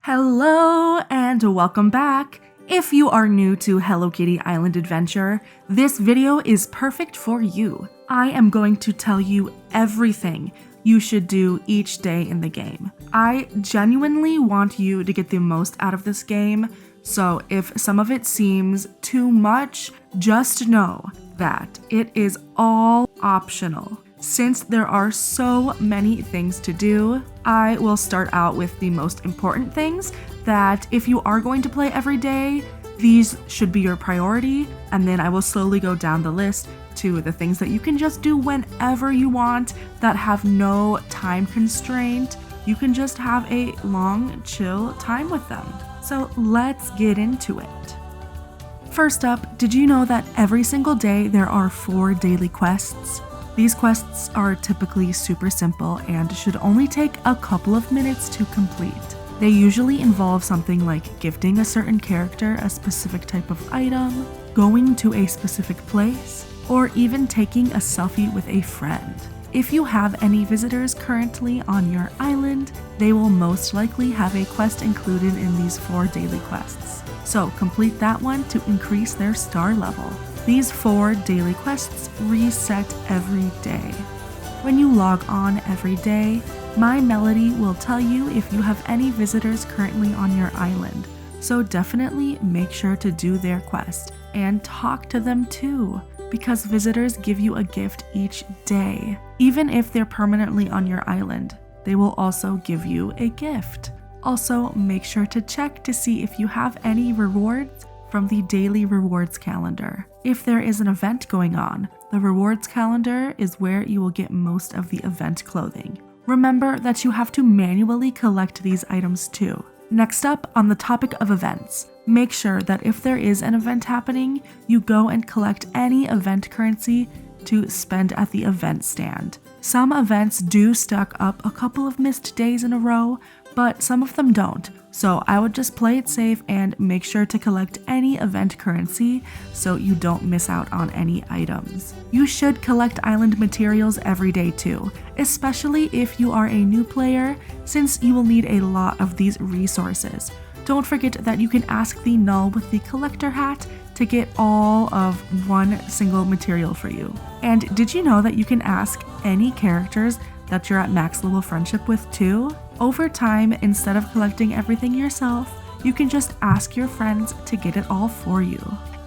Hello and welcome back! If you are new to Hello Kitty Island Adventure, this video is perfect for you. I am going to tell you everything you should do each day in the game. I genuinely want you to get the most out of this game, so if some of it seems too much, just know that it is all optional. Since there are so many things to do, I will start out with the most important things that if you are going to play every day, these should be your priority, and then I will slowly go down the list to the things that you can just do whenever you want that have no time constraint. You can just have a long, chill time with them. So let's get into it. First up, did you know that every single day there are 4 daily quests? These quests are typically super simple and should only take a couple of minutes to complete. They usually involve something like gifting a certain character a specific type of item, going to a specific place, or even taking a selfie with a friend. If you have any visitors currently on your island, they will most likely have a quest included in these 4 daily quests. So complete that one to increase their star level. These 4 daily quests reset every day. When you log on every day, My Melody will tell you if you have any visitors currently on your island, so definitely make sure to do their quest and talk to them too, because visitors give you a gift each day. Even if they're permanently on your island, they will also give you a gift. Also, make sure to check to see if you have any rewards from the daily rewards calendar. If there is an event going on, the rewards calendar is where you will get most of the event clothing. Remember that you have to manually collect these items too. Next up, on the topic of events, make sure that if there is an event happening, you go and collect any event currency to spend at the event stand. Some events do stack up a couple of missed days in a row, but some of them don't. So I would just play it safe and make sure to collect any event currency so you don't miss out on any items. You should collect island materials every day too, especially if you are a new player, since you will need a lot of these resources. Don't forget that you can ask the null with the collector hat to get all of one single material for you. And did you know that you can ask any characters that you're at max level friendship with too? Over time, instead of collecting everything yourself, you can just ask your friends to get it all for you.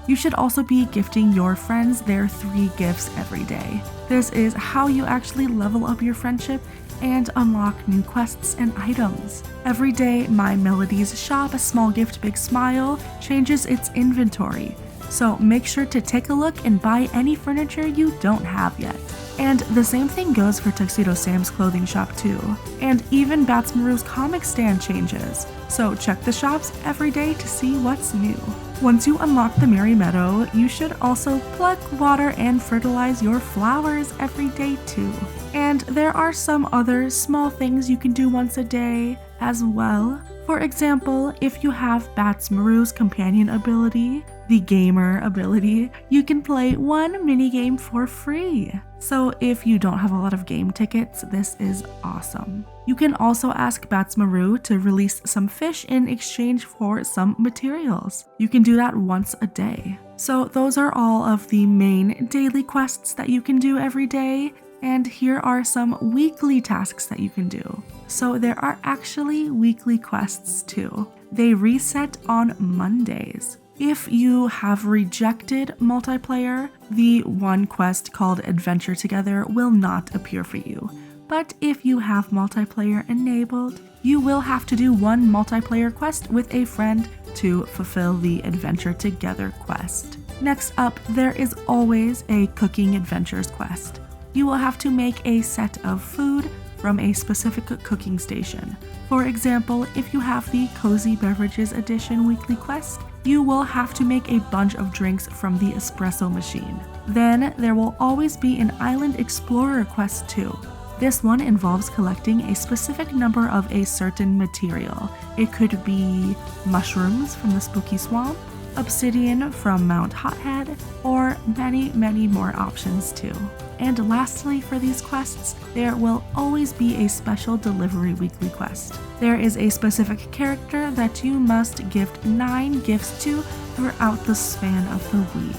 You should also be gifting your friends their 3 gifts every day. This is how you actually level up your friendship and unlock new quests and items. Every day, My Melody's shop, A Small Gift Big Smile, changes its inventory, so make sure to take a look and buy any furniture you don't have yet. And the same thing goes for Tuxedo Sam's clothing shop too. And even Batsmaru's comic stand changes, so check the shops every day to see what's new. Once you unlock the Merry Meadow, you should also pluck, water, and fertilize your flowers every day too. And there are some other small things you can do once a day as well. For example, if you have Batsmaru's companion ability, the gamer ability, you can play 1 minigame for free. So if you don't have a lot of game tickets, this is awesome. You can also ask Batsmaru to release some fish in exchange for some materials. You can do that once a day. So those are all of the main daily quests that you can do every day. And here are some weekly tasks that you can do. So there are actually weekly quests too. They reset on Mondays. If you have rejected multiplayer, the one quest called Adventure Together will not appear for you. But if you have multiplayer enabled, you will have to do 1 multiplayer quest with a friend to fulfill the Adventure Together quest. Next up, there is always a Cooking Adventures quest. You will have to make a set of food from a specific cooking station. For example, if you have the Cozy Beverages Edition weekly quest, you will have to make a bunch of drinks from the espresso machine. Then there will always be an Island Explorer quest too. This one involves collecting a specific number of a certain material. It could be mushrooms from the Spooky Swamp, obsidian from Mount Hothead, or many more options too. And lastly, for these quests, there will always be a special delivery weekly quest. There is a specific character that you must gift 9 gifts to throughout the span of the week.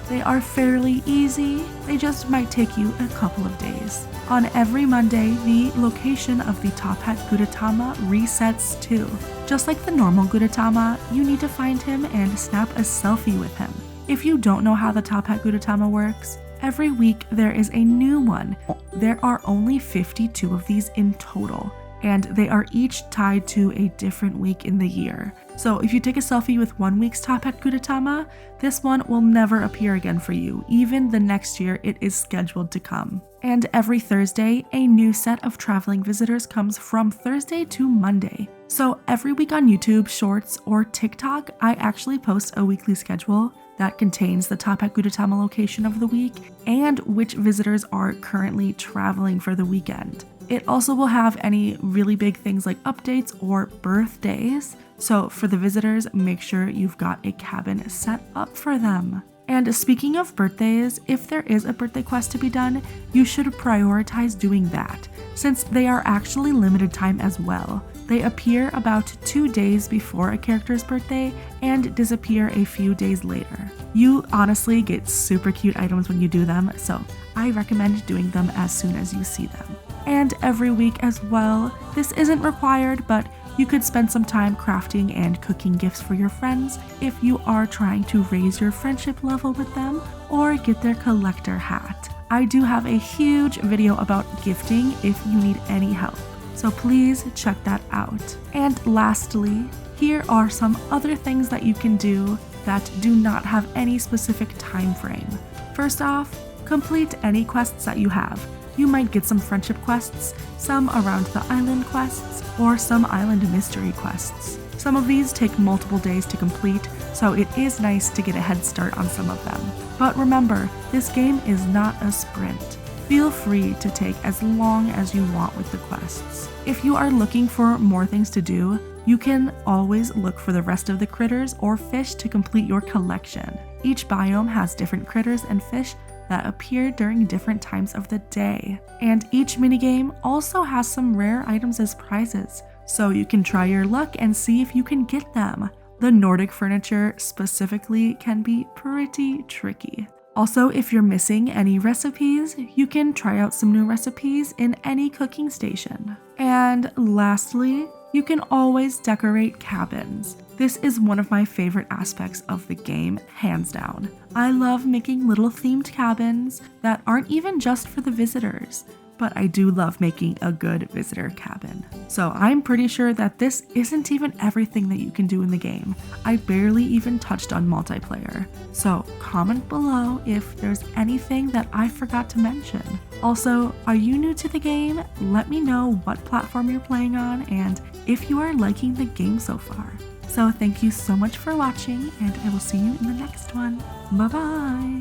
They are fairly easy, they just might take you a couple of days. On every Monday, the location of the TOPHAT Gudetama resets too. Just like the normal Gudetama, you need to find him and snap a selfie with him. If you don't know how the TOPHAT Gudetama works, every week there is a new one. There are only 52 of these in total, and they are each tied to a different week in the year. So if you take a selfie with one week's TOPHAT Gudetama, this one will never appear again for you, even the next year it is scheduled to come. And every Thursday, a new set of traveling visitors comes from Thursday to Monday. So every week on YouTube, Shorts, or TikTok, I actually post a weekly schedule that contains the TOPHAT Gudetama location of the week and which visitors are currently traveling for the weekend. It also will have any really big things like updates or birthdays. So for the visitors, make sure you've got a cabin set up for them. And speaking of birthdays, if there is a birthday quest to be done, you should prioritize doing that, since they are actually limited time as well. They appear about 2 days before a character's birthday and disappear a few days later. You honestly get super cute items when you do them, so I recommend doing them as soon as you see them. And every week as well, this isn't required, but you could spend some time crafting and cooking gifts for your friends if you are trying to raise your friendship level with them or get their collector hat. I do have a huge video about gifting if you need any help, so please check that out. And lastly, here are some other things that you can do that do not have any specific time frame. First off, complete any quests that you have. You might get some friendship quests, some around the island quests, or some island mystery quests. Some of these take multiple days to complete, so it is nice to get a head start on some of them. But remember, this game is not a sprint. Feel free to take as long as you want with the quests. If you are looking for more things to do, you can always look for the rest of the critters or fish to complete your collection. Each biome has different critters and fish that appear during different times of the day. And each minigame also has some rare items as prizes, so you can try your luck and see if you can get them. The Nordic furniture specifically can be pretty tricky. Also, if you're missing any recipes, you can try out some new recipes in any cooking station. And lastly, you can always decorate cabins. This is one of my favorite aspects of the game, hands down. I love making little themed cabins that aren't even just for the visitors, but I do love making a good visitor cabin. So I'm pretty sure that this isn't even everything that you can do in the game. I barely even touched on multiplayer. So comment below if there's anything that I forgot to mention. Also, are you new to the game? Let me know what platform you're playing on and if you are liking the game so far. So thank you so much for watching, and I will see you in the next one. Bye bye!